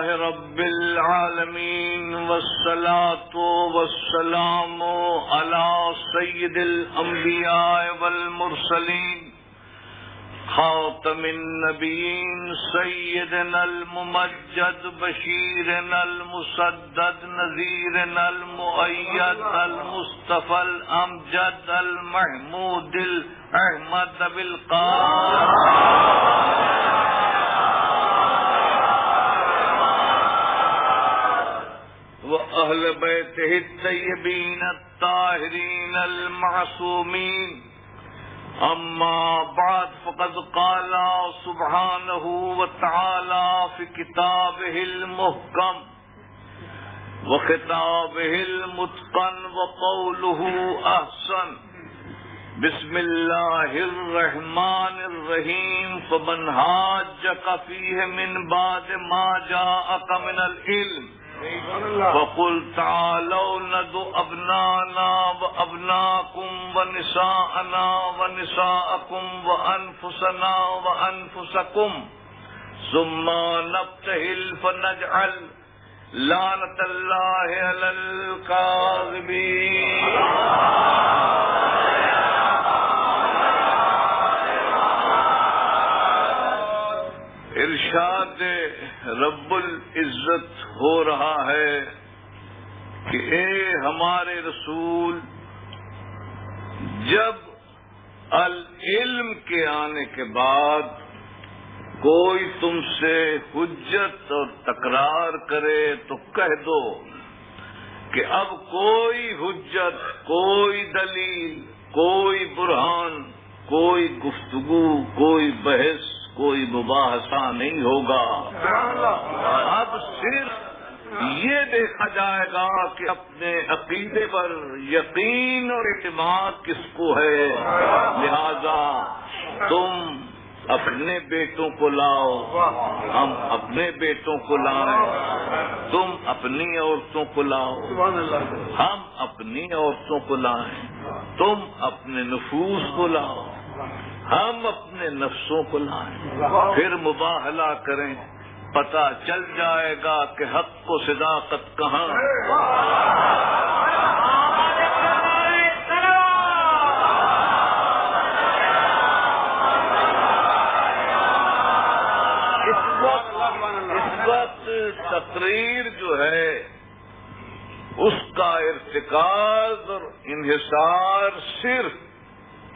رب العالمین والصلاة والسلام علی سید الانبیاء والمرسلین خاتم النبیین سیدنا الممجد بشیرنا المسدد نذیرنا المؤید المصطفى الامجد المحمود الاحمد بالقادر وأهل بيته الطيبين الطاهرين المعصومين أما بعد فقد قال سبحانه وتعالى في كتابه المحكم وخطابه المتقن وقوله أحسن بسم الله الرحمن الرحيم فمن حاجك فيه من بعد ما جاءك من العلم فقل تعالوا ندعو أبناءنا وأبناءكم ونساءنا ونساءكم وأنفسنا وأنفسكم ثم نبتهل فنجعل لعنة الله على الكاذبين. ارشاد رب العزت ہو رہا ہے کہ اے ہمارے رسول، جب العلم کے آنے کے بعد کوئی تم سے حجت اور تکرار کرے تو کہہ دو کہ اب کوئی حجت، کوئی دلیل، کوئی برہان، کوئی گفتگو، کوئی بحث، کوئی مباحثہ نہیں ہوگا. اب صرف یہ دیکھا جائے گا کہ اپنے عقیدے پر یقین اور اعتماد کس کو ہے. لہذا تم اپنے بیٹوں کو لاؤ، ہم اپنے بیٹوں کو لائیں، تم اپنی عورتوں کو لاؤ، ہم اپنی عورتوں کو لائیں، تم اپنے نفوس کو لاؤ، ہم اپنے نفسوں کو لائیں، پھر مباہلہ کریں، پتہ چل جائے گا کہ حق و صداقت کہاں. اس وقت تقریر جو ہے اس کا ارتکاز اور انحصار صرف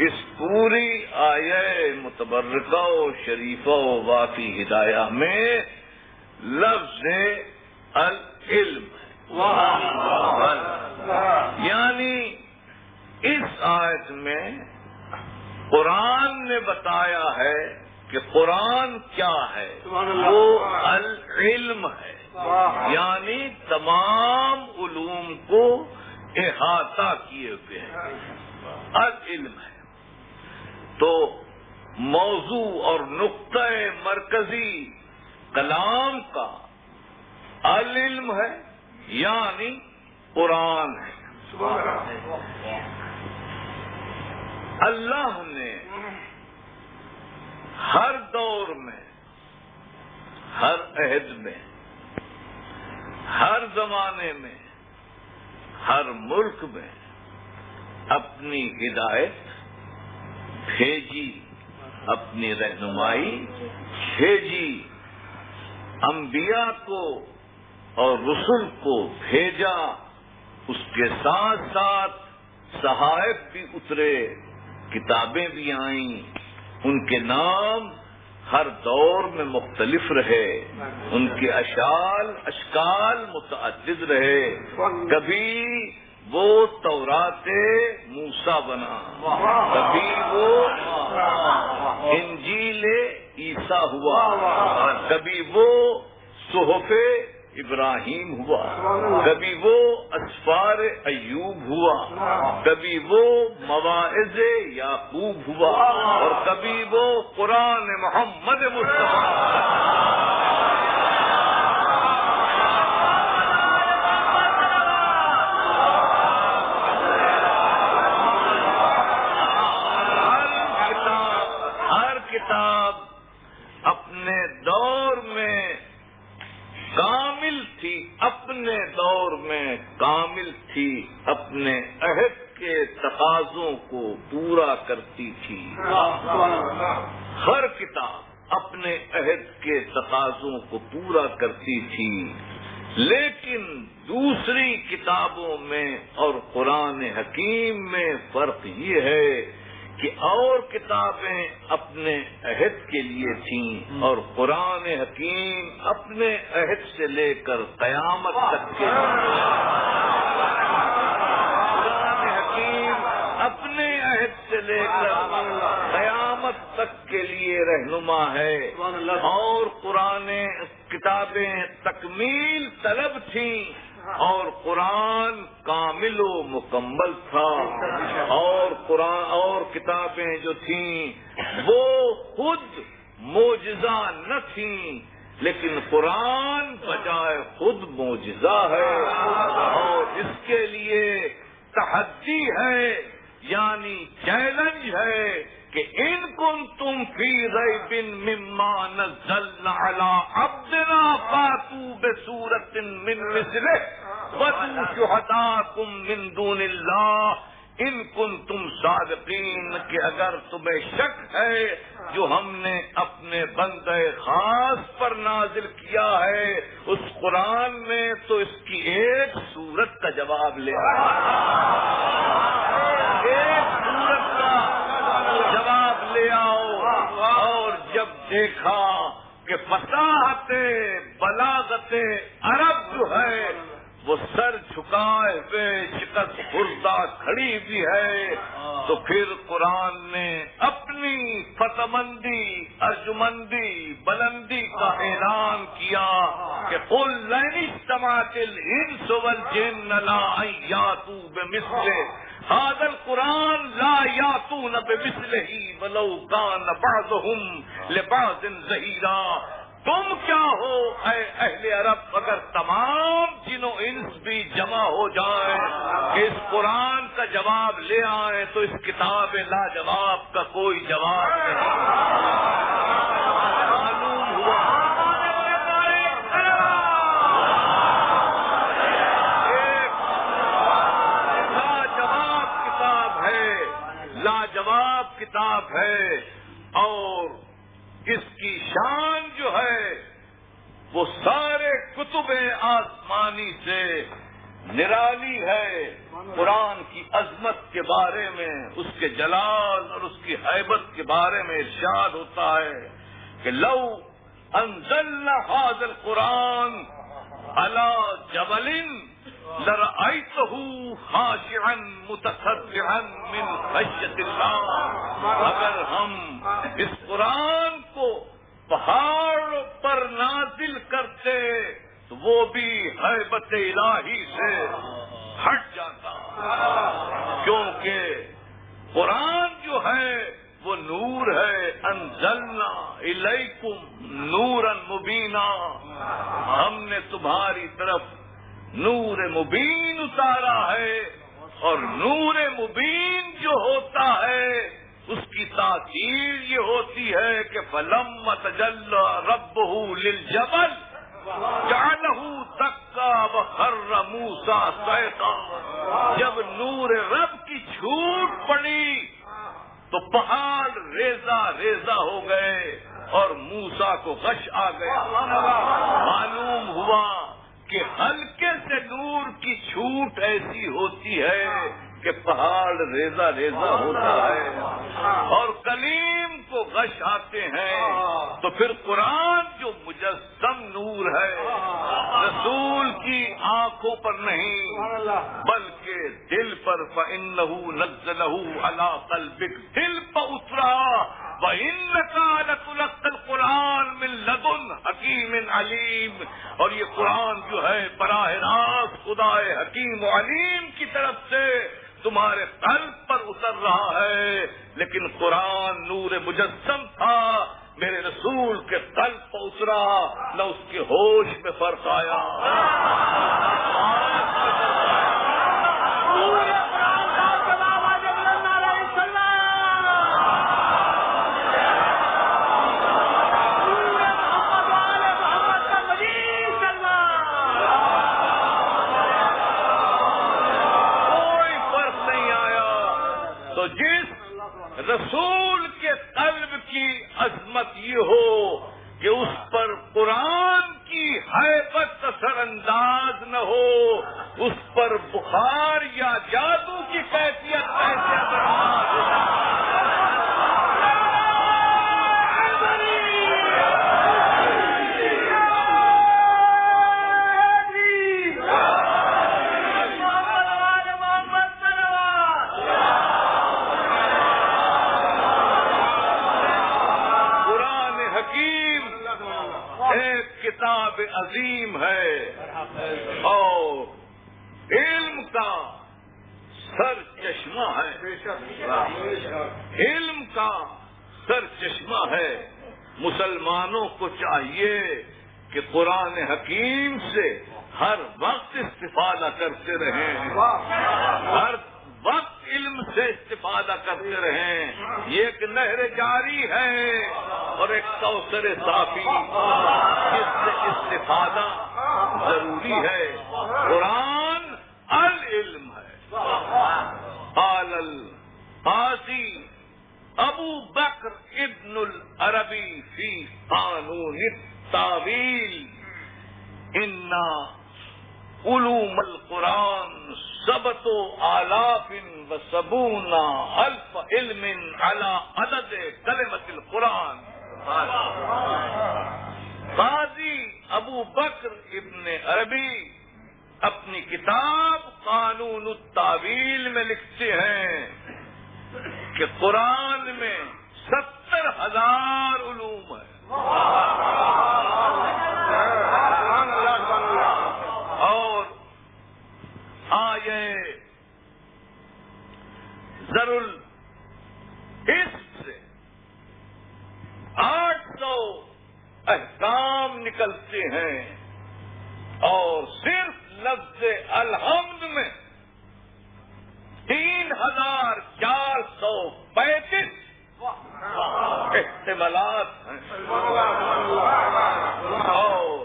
اس پوری آیہ متبرکہ و شریفہ و واقعی ہدایہ میں لفظ العلم ہے. یعنی اس آیت میں قرآن نے بتایا ہے کہ قرآن کیا ہے، وہ العلم ہے، یعنی تمام علوم کو احاطہ کیے ہوئے ہیں، العلم ہے. تو موضوع اور نقطہ مرکزی کلام کا العلم ہے، یعنی قرآن ہے. اللہ نے ہر دور میں، ہر عہد میں، ہر زمانے میں، ہر ملک میں اپنی ہدایت بھیجی، اپنی رہنمائی بھیجی، انبیاء کو اور رسل کو بھیجا. اس کے ساتھ ساتھ صحائف بھی اترے، کتابیں بھی آئیں. ان کے نام ہر دور میں مختلف رہے، ان کے اشکال متعدد رہے. کبھی وہ تورات موسیٰ بنا، کبھی وہ انجیل عیسیٰ ہوا، کبھی وہ صحف ابراہیم ہوا، کبھی وہ اسفار ایوب ہوا، کبھی وہ مواعظ یعقوب ہوا، اور کبھی وہ قرآن محمد مصطفیٰ. کامل تھی اپنے دور میں، کامل تھی اپنے عہد کے تقاضوں کو پورا کرتی تھی۔ ہر کتاب اپنے عہد کے تقاضوں کو پورا کرتی تھی، لیکن دوسری کتابوں میں اور قرآن حکیم میں فرق یہ ہے کہ اور کتابیں اپنے عہد کے لیے تھیں اور قرآن حکیم اپنے عہد سے لے کر قیامت تک کے لیے، قرآن حکیم اپنے عہد سے لے کر قیامت تک کے لیے رہنما ہے، اور قرآن کتابیں تکمیل طلب تھیں اور قرآن کامل و مکمل تھا، اور قرآن اور کتابیں جو تھیں وہ خود معجزہ نہ تھیں، لیکن قرآن بجائے خود معجزہ ہے، اور اس کے لیے تحدی ہے، یعنی چیلنج ہے کہ ان کنتم فی ریب مما نزلنا علی عبدنا فاتوا بسورۃ من مثلہ وادعوا شہداءکم من دون اللہ ان کنتم صادقین، کہ اگر تمہیں شک ہے جو ہم نے اپنے بندے خاص پر نازل کیا ہے اس قرآن میں، تو اس کی ایک سورت کا جواب لے آئے، ایک سورت کا جواب لے آؤ۔ اور جب دیکھا کہ فصاحت بلاغت عرب جو ہے وہ سر جھکائے ہوئے شکست خوردہ کھڑی بھی ہے، تو پھر قرآن نے اپنی فتمندی، ارجمندی، بلندی کا اعلان کیا کہ قل لئن اجتمعت الانس والجن لا ان یاتوا بمثلہ هذا القرآن لا یاتون بمثلہ ولو کان بعضهم لبعض ظہیرا۔ تم کیا ہو اے اہل عرب، اگر تمام جن و انس بھی جمع ہو جائیں کہ اس قرآن کا جواب لے آئیں تو اس کتاب لاجواب کا کوئی جواب نہیں۔ معلوم ہوا ایک لاجواب کتاب ہے، لاجواب کتاب ہے، اور اس کی شان جو ہے وہ سارے کتب آسمانی سے نرالی ہے۔ قرآن کی عظمت کے بارے میں، اس کے جلال اور اس کی ہیبت کے بارے میں ارشاد ہوتا ہے کہ لو انزلنا هذا القرآن على جبل لرأيته خاشعا متصدعا من خشیت اللہ، اگر ہم اس قرآن کو پہاڑ پر نازل کرتے تو وہ بھی ہیبت الہی سے ہٹ جاتا، کیونکہ قرآن جو ہے وہ نور ہے۔ انزلنا الیکم نورا مبینا، ہم نے تمہاری طرف نور مبین اتارا ہے، اور نور مبین جو ہوتا ہے اس کی تاثیر یہ ہوتی ہے کہ فلما تجلی ربہ للجبل جعلہ دکا وخر موسیٰ صعقا، جب نور رب کی چھوٹ پڑی تو پہاڑ ریزہ ریزہ ہو گئے اور موسیٰ کو غش آ گیا۔ معلوم ہوا کہ ہلکے سے نور کی چھوٹ ایسی ہوتی ہے کہ پہاڑ ریزہ ریزہ ہوتا ہے، اور کلیم کو غش آتے ہیں۔ تو پھر قرآن جو مجسم نور ہے، رسول کی آنکھوں پر نہیں بلکہ دل پر، فَإِنَّهُ نَزَّلَهُ عَلَىٰ قَلْبِكَ، دل پر اترا، وَإِنَّكَ لَتُلَقَّى الْقُرْآنَ مِن لَّدُنْ حَكِيمٍ عَلِيمٍ، اور یہ قرآن جو ہے براہ راست خدا حکیم و علیم کی طرف سے تمہارے قلب پر اتر رہا ہے۔ لیکن قرآن نور مجسم تھا، میرے رسول کے قلب پر اترا، نہ اس کے ہوش میں فرق آیا۔ یہ ہو کہ اس پر قرآن کی ہیبت اثر انداز نہ ہو، اس پر بخار یا جادو کی کیفیت ایسے اثر انداز ہو۔ کتاب عظیم ہے اور علم کا سر چشمہ ہے، علم کا سر چشمہ ہے۔ مسلمانوں کو چاہیے کہ قرآن حکیم سے ہر وقت استفادہ کرتے رہیں، ہر وقت علم سے استفادہ کرتے رہیں۔ یہ ایک نہر جاری ہے اور ایک کوثر صافی، جس سے استفادہ ضروری ہے۔ قرآن العلم ہے۔ قال القاضی ابو بکر ابن العربی فی قانون التاویل ان علوم القرآن سبت آلاف و سبون الف علم على عدد کلمۃ القرآن۔ قاضی ابو بکر ابن عربی اپنی کتاب قانون التاویل میں لکھتے ہیں کہ قرآن میں 70,000 علوم ہیں اور آیے ذر العشق سے 800 احکام نکلتے ہیں اور صرف لفظ الحمد میں 3,435 احتمالات ہیں۔ اور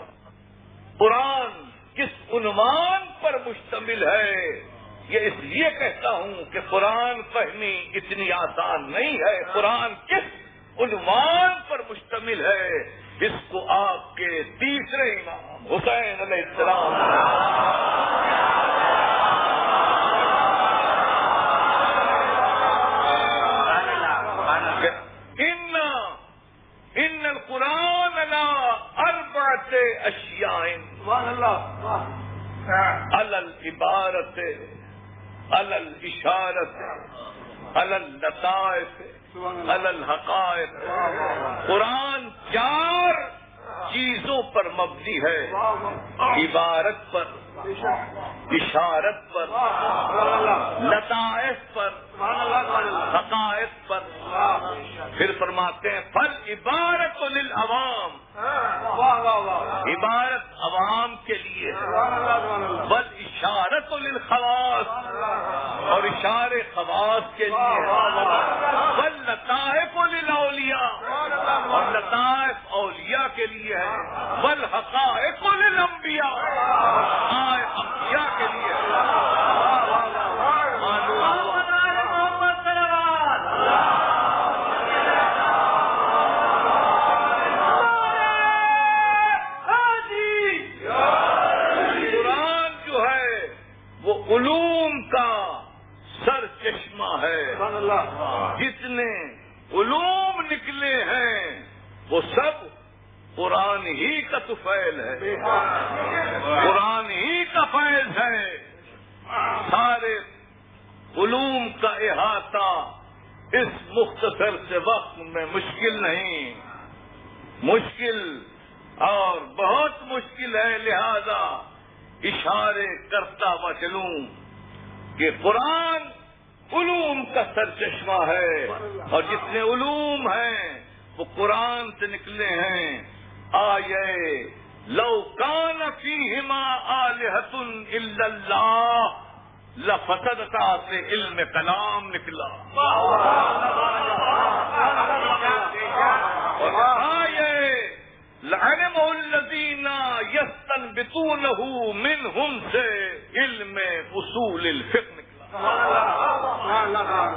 قرآن کس عنوان پر مشتمل ہے، یہ اس لیے کہتا ہوں کہ قرآن فہمی اتنی آسان نہیں ہے۔ قرآن کس عنوان پر مشتمل ہے، اس کو آپ کے تیسرے امام حسین علیہ السلام ان القرآن لا اربعۃ اشیاء علی العبارۃ علی الاشارۃ علی اللطائف علی الحقائق۔ قرآن 4 چیزوں پر مبنی ہے، عبارت پر، اشارت پر، لطائف پر، حقائق پر۔ پھر فرماتے ہیں فل عبارت للعوام، عبارت عوام کے لیے، بل اشارت للخواص، اور اشارے خواص کے لیے، بل لطائف للاولیاء، اور لطائف اولیاء کے لیے ہے، بل حقائق للانبیاء، حقائق انبیاء کے لیے ہے۔ علوم کا سر چشمہ ہے، جتنے علوم نکلے ہیں وہ سب قرآن ہی کا طفیل ہے، قرآن ہی کا فیض ہے۔ سارے علوم کا احاطہ اس مختصر سے وقت میں مشکل نہیں، مشکل اور بہت مشکل ہے، لہذا اشارے کرتا ہوا چلوں کہ قرآن علوم کا سرچشمہ ہے اور جتنے علوم ہیں وہ قرآن سے نکلے ہیں۔ آیے لو کان فیہما آلہۃ الا اللہ لفسدتا سے علم کلام نکلا، اور آیے لعلم الذین یستنبطونہ منہم سے علم اصول الفقہ نکلا،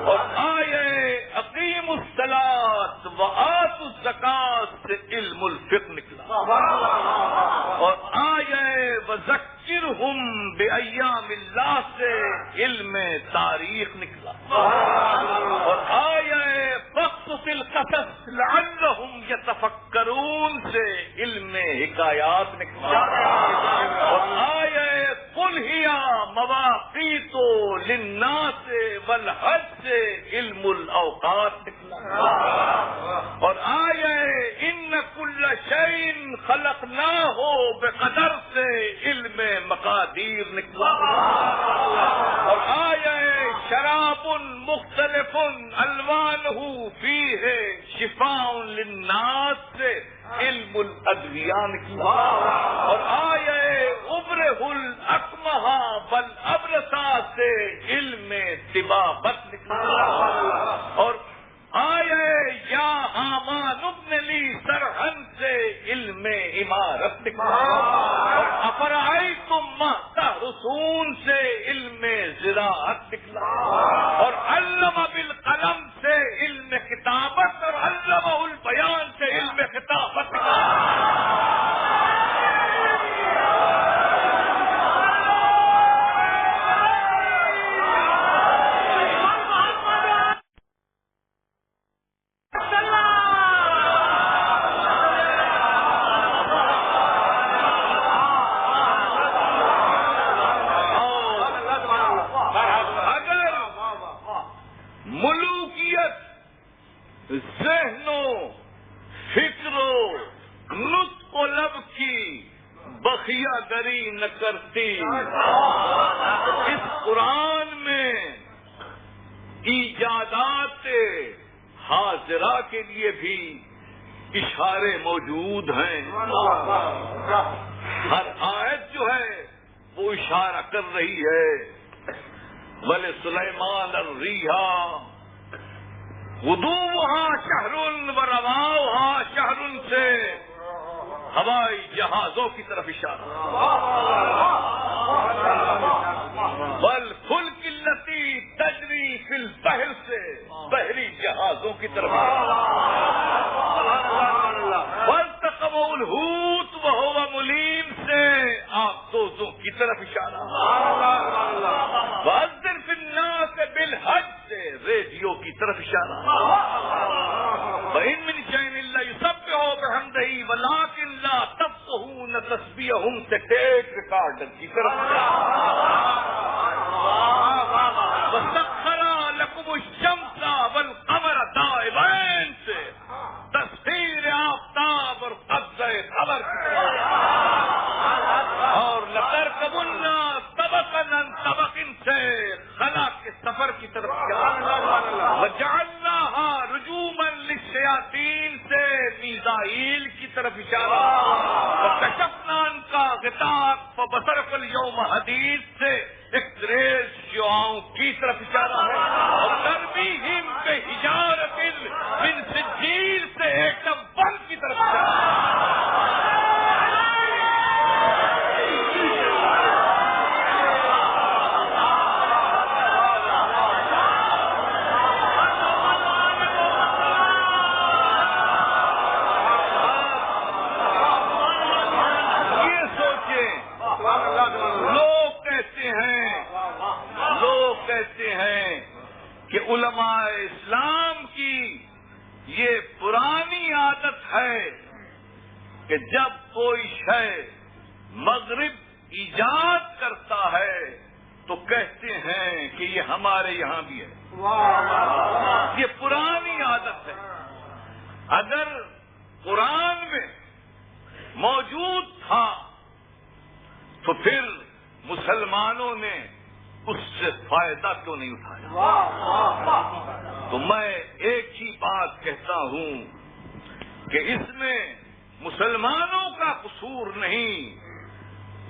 اور آیے اقیموا الصلاۃ وآتوا الزکاۃ سے علم الفقہ نکلا، اور آیے وذکرہم بایام اللہ سے علم تاریخ نکلا، اور آیے فاقصص القصص لعلہم یتفکرون سے علم حکایات نکلا، اور آیے قل ہی مواقیت للناس والحج سے علم الاوقات نکلا، اور آیے ان کل شیء خلقناہ بقدر سے علم مقادیر نکلا، اور آیے شراب مختلف الوانہ فیہ شفاء للناس سے علم الادویہ نکلا، اور آیے ابرہ الاکمہ والابرص سے علم طبابت نکلا، اور آیے یا حامان ابن لی سرحن سے علم عمارت نکلا، اور افرأیتم ما تحرثون سے علم زراعت نکلا، اور علم بالقلم سے علم کتابت، اور علمہ البیان سے علم خطابت نکلا۔ ذہن و فکر و نطق و لب کی بخیا گری نہ کرتی، اس قرآن میں ایجادات حاضرہ کے لیے بھی اشارے موجود ہیں، ہر آیت جو ہے وہ اشارہ کر رہی ہے، وَلِسُلَيْمَانَ الرِّيحَ غدوها شہر و رواها شہر سے ہوائی جہازوں کی طرف اشارہ، والفلک التی تجری فی البحر سے بحری جہازوں کی طرف والتقمه الحوت وهو ملیم سے آبدوزوں کی طرف اشارہ، وَأَذِّنْ فِي النَّاسِ بِالْحَجِّ سے ریڈیو کی طرف اشارہ، وَإِن مِّن شَيْءٍ إِلَّا يُسَبِّحُ بِحَمْدِهِ وَلَٰكِن لَّا تَفْقَهُونَ تَسْبِيحَهُمْ سے ٹیپ ریکارڈر کی طرف وَسَخَّرَ لَكُمُ الشَّمْسَ وَالْقَمَرَ دَائِبَيْنِ سے تسخیر آفتاب اور قبضہ خبر کی طرف، اور لَتَرْكَبُنَّ طَبَقًا عَن طَبَقٍ سے خلا کے سفر کی طرف، وَجَعَلْنَاهَا رُجُومًا لِلشَّيَاطِينِ سے میزائیل کی طرف اشارہ، وَكَشَفْنَا عَنْكَ غِطَاءَكَ فَبَصَرُكَ الْيَوْمَ حَدِيدٌ سے ایکسریز شعاؤں کی طرف اشارہ ہے، اور ترمیہم بِحِجَارَةٍ مِّن سِجِّیلٍ سے ایٹم بم کی طرف اشارہ۔ کہ علماء اسلام کی یہ پرانی عادت ہے کہ جب کوئی شے مغرب ایجاد کرتا ہے تو کہتے ہیں کہ یہ ہمارے یہاں بھی ہے، یہ پرانی عادت ہے۔ اگر قرآن میں موجود تھا تو پھر مسلمانوں نے اس سے فائدہ کیوں نہیں اٹھایا؟ تو میں ایک ہی بات کہتا ہوں کہ اس میں مسلمانوں کا قصور نہیں،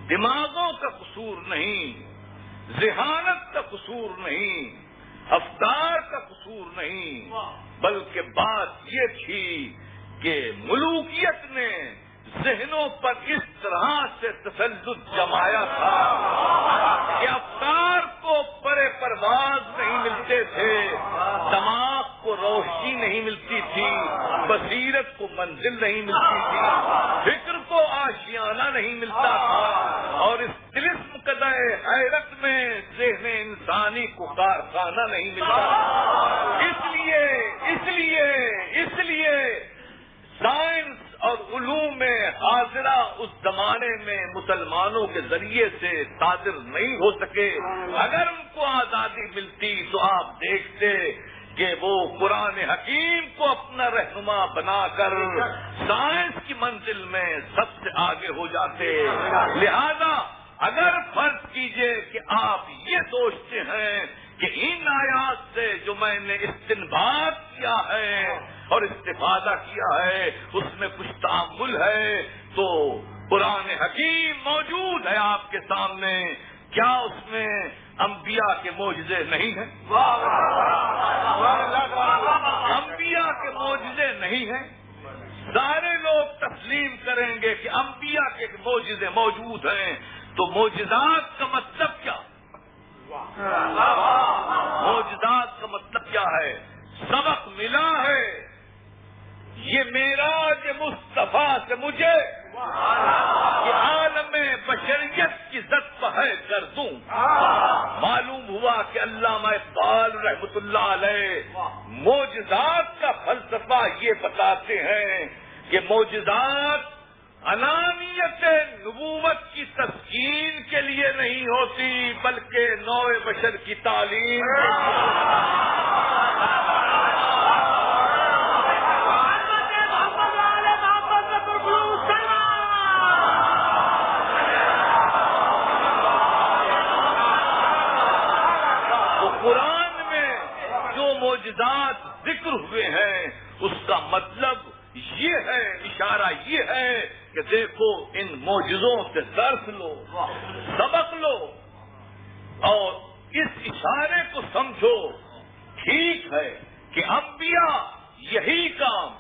دماغوں کا قصور نہیں، ذہانت کا قصور نہیں، افکار کا قصور نہیں، بلکہ بات یہ تھی کہ ملوکیت نے ذہنوں پر اس طرح سے تسلط جمایا تھا کہ افکار کو پرے پرواز نہیں ملتے تھے، دماغ کو روشنی نہیں ملتی تھی، بصیرت کو منزل نہیں ملتی تھی، فکر کو آشیانہ نہیں ملتا تھا، اور اس طلسم قدع حیرت میں ذہن انسانی کو کارخانہ نہیں ملتا۔ اس لیے سائنس اور علوم حاضرہ اس زمانے میں مسلمانوں کے ذریعے سے صادر نہیں ہو سکے۔ اگر ان کو آزادی ملتی تو آپ دیکھتے کہ وہ قرآن حکیم کو اپنا رہنما بنا کر سائنس کی منزل میں سب سے آگے ہو جاتے۔ لہذا اگر فرض کیجئے کہ آپ یہ سوچتے ہیں کہ ان آیات سے جو میں نے استنباط کیا ہے اور استفادہ کیا ہے اس میں کچھ تعامل ہے، تو قرآن حکیم موجود ہے آپ کے سامنے، کیا اس میں انبیاء کے معجزے نہیں ہیں؟ انبیاء کے معجزے نہیں ہیں؟ سارے لوگ تسلیم کریں گے کہ انبیاء کے معجزے موجود ہیں، تو معجزات کا مطلب کیا؟ معجزات کا مطلب کیا ہے؟ سبق ملا ہے، یہ معراج مصطفیٰ سے مجھے کہ عالم بشریت کی زد پہ کر دوں۔ معلوم ہوا کہ علامہ اقبال رحمۃ اللہ علیہ معجزات کا فلسفہ یہ بتاتے ہیں کہ معجزات علانیت نبوت کی تسکین کے لیے نہیں ہوتی، بلکہ نوع بشر کی تعلیم تو قرآن میں جو معجزات ذکر ہوئے ہیں اس کا مطلب یہ ہے، اشارہ یہ ہے کہ دیکھو ان معجزوں سے درس لو، سبق لو، اور اس اشارے کو سمجھو۔ ٹھیک ہے کہ انبیاء یہی کام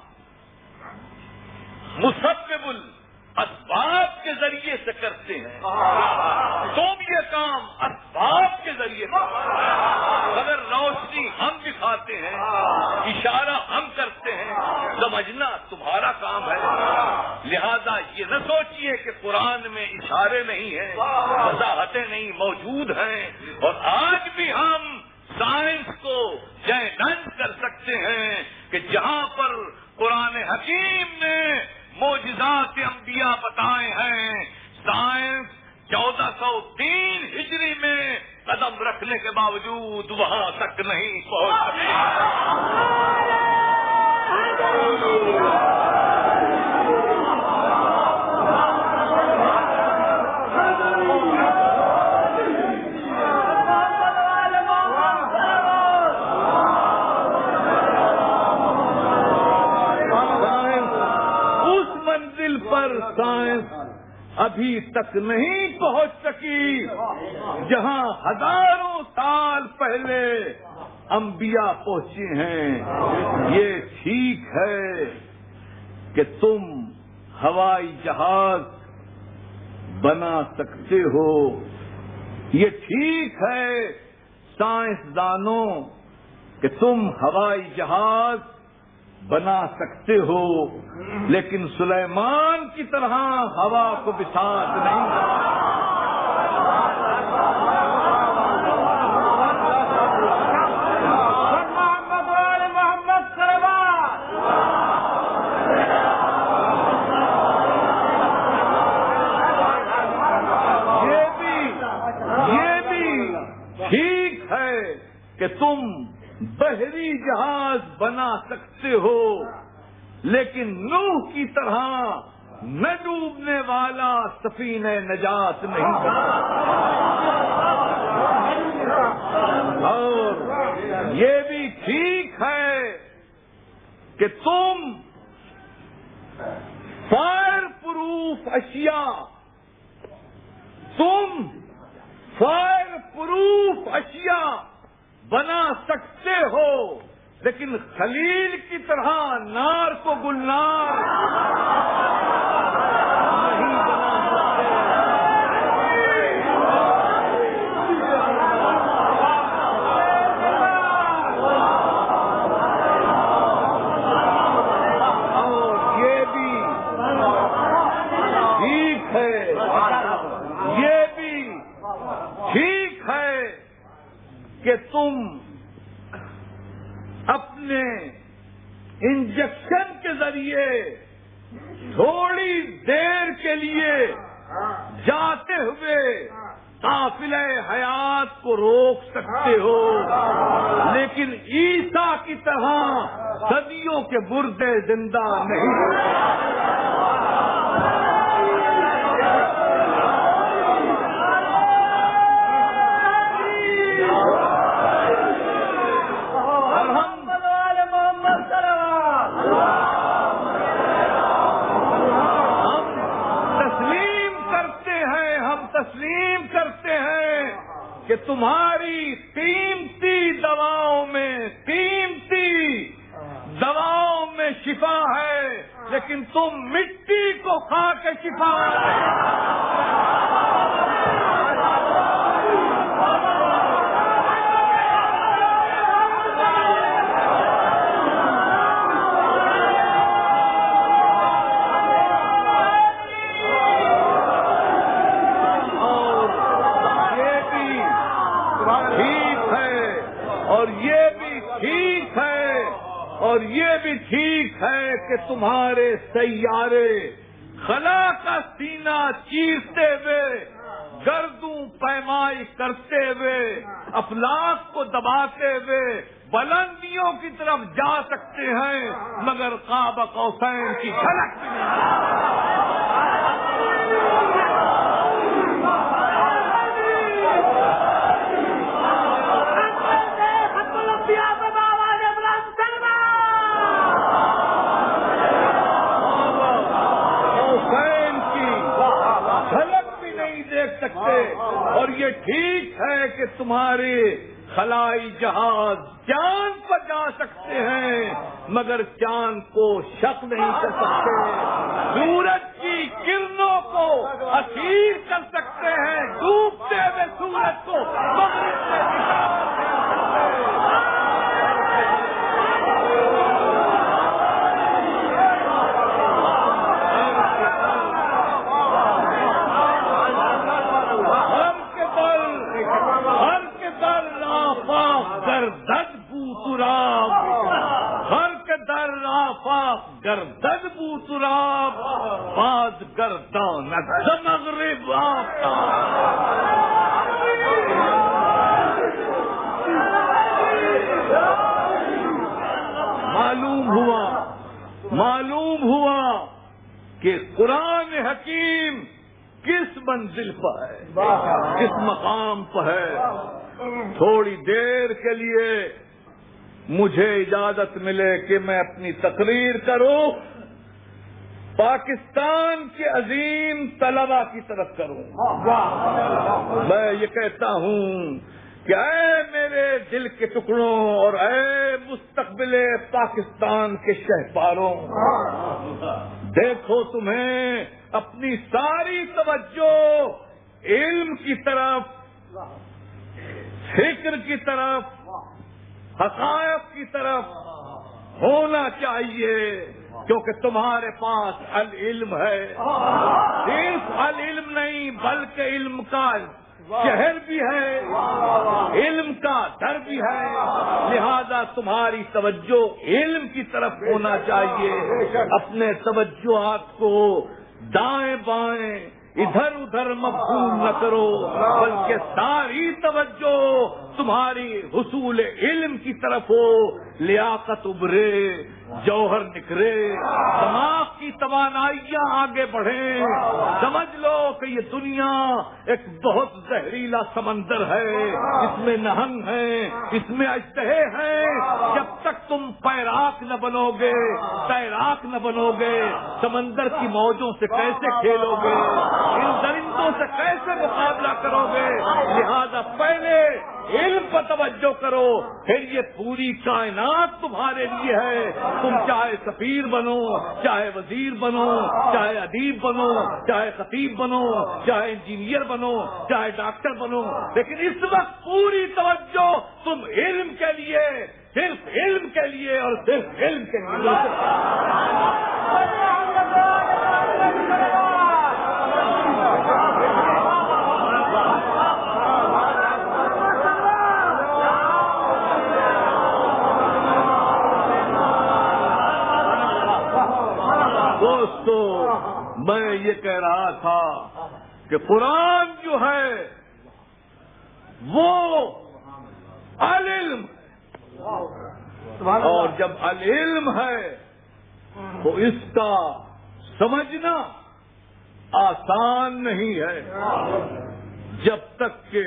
مسبب الاسباب کے ذریعے سے کرتے ہیں، تم یہ کام اسباب کے ذریعے سے، اگر روشنی ہم دکھاتے ہیں، اشارہ ہم کرتے ہیں، سمجھنا تمہارا کام ہے۔ لہذا یہ نہ سوچئے کہ قرآن میں اشارے نہیں ہیں، وضاحتیں نہیں موجود ہیں، اور آج بھی ہم سائنس کو جے ڈنج کر سکتے ہیں کہ جہاں پر قرآن حکیم نے معجزات انبیاء بتائے ہیں، سائنس 1403 ہجری میں قدم رکھنے کے باوجود وہاں تک نہیں پہنچ سکتی۔ سائنس ابھی تک نہیں پہنچ سکی جہاں ہزاروں سال پہلے انبیاء پہنچے ہیں۔ یہ ٹھیک ہے کہ تم ہوائی جہاز بنا سکتے ہو، یہ ٹھیک ہے سائنسدانوں کہ تم ہوائی جہاز بنا سکتے ہو، لیکن سلیمان کی طرح ہوا کو بساط نہیں۔ یہ بھی ٹھیک ہے کہ تم بحری جہاز بنا سکتے ہو، لیکن نوح کی طرح نہ ڈوبنے والا سفینہ نجات نہیں بنا۔ اور یہ بھی ٹھیک ہے کہ تم فائر پروف اشیاء بنا سکتے ہو، لیکن خلیل کی طرح نار کو گلنار نہیں بنا سکتے۔ کہ تم اپنے انجیکشن کے ذریعے تھوڑی دیر کے لیے جاتے ہوئے قافلہ حیات کو روک سکتے ہو، لیکن عیسیٰ کی طرح صدیوں کے مردے زندہ نہیں۔ تسلیم کرتے ہیں کہ تمہاری قیمتی دواؤں میں شفا ہے، لیکن تم مٹی کو کھا کے شفا اور یہ بھی ٹھیک ہے کہ تمہارے سیارے خلا کا سینہ چیرتے ہوئے، گردوں پیمائی کرتے ہوئے، افلاک کو دباتے ہوئے بلندیوں کی طرف جا سکتے ہیں، مگر قاب قوسین کی جھلک بھی نہیں۔ اور یہ ٹھیک ہے کہ تمہارے خلائی جہاز چاند پر جا سکتے ہیں، مگر چاند کو شک نہیں کر سکتے، سورج کی کرنوں کو اسیر کر سکتے ہیں، ڈوبتے ہوئے سورج کو مغرب سے گردن بوتراب باز گردان مغرب معلوم ہوا کہ قرآن حکیم کس منزل پر ہے، کس مقام پر ہے۔ تھوڑی دیر کے لیے مجھے اجازت ملے کہ میں اپنی تقریر کروں، پاکستان کے عظیم طلباء کی طرف کروں۔ میں یہ کہتا ہوں کہ اے میرے دل کے ٹکڑوں اور اے مستقبل پاکستان کے شہپاروں، دیکھو تمہیں اپنی ساری توجہ علم کی طرف، فکر کی طرف، حقائق کی طرف ہونا چاہیے، کیونکہ تمہارے پاس العلم ہے۔ صرف العلم نہیں بلکہ علم کا شہر بھی ہے، علم کا در بھی ہے، لہذا تمہاری توجہ علم کی طرف ہونا چاہیے۔ اپنے توجہات کو دائیں بائیں ادھر ادھر مبذول نہ کرو، بلکہ ساری توجہ تمہاری حصول علم کی طرف ہو، لیاقت ابھرے، جوہر نکھرے، دماغ کی توانائیاں آگے بڑھیں۔ سمجھ لو کہ یہ دنیا ایک بہت زہریلا سمندر ہے، اس میں نہنگ ہیں، اس میں اژدہے ہیں۔ جب تک تم پیراک نہ بنو گے، تیراک نہ بنو گے، سمندر کی موجوں سے کیسے کھیلو گے، ان درندوں سے کیسے مقابلہ کرو گے؟ لہذا پہلے علم پر توجہ کرو، پھر یہ پوری کائنات تمہارے لیے ہے۔ تم چاہے سفیر بنو، چاہے وزیر بنو، چاہے ادیب بنو، چاہے خطیب بنو، چاہے انجینئر بنو، چاہے ڈاکٹر بنو، لیکن اس وقت پوری توجہ تم علم کے لیے، صرف علم کے لیے اور صرف علم کے لیے۔ دوستو میں یہ کہہ رہا تھا کہ قرآن جو ہے وہ العلم، اور جب العلم ہے تو اس کا سمجھنا آسان نہیں ہے جب تک کہ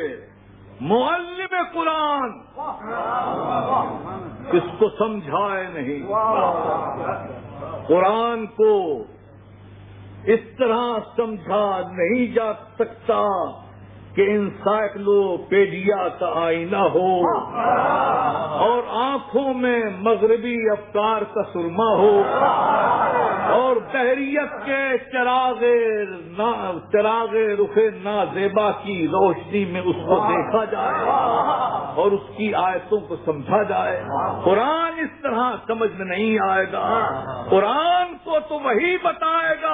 معلم قرآن اس کو سمجھائے نہیں۔ قرآن کو اس طرح سمجھا نہیں جا سکتا کہ انسائکلوپیڈیا کا آئینہ ہو اور آنکھوں میں مغربی افکار کا سرما ہو اور بحریت کے چراغ رخ نازیبا کی روشنی میں اس کو دیکھا جائے اور اس کی آیتوں کو سمجھا جائے۔ قرآن اس طرح سمجھ میں نہیں آئے گا۔ قرآن کو تو وہی بتائے گا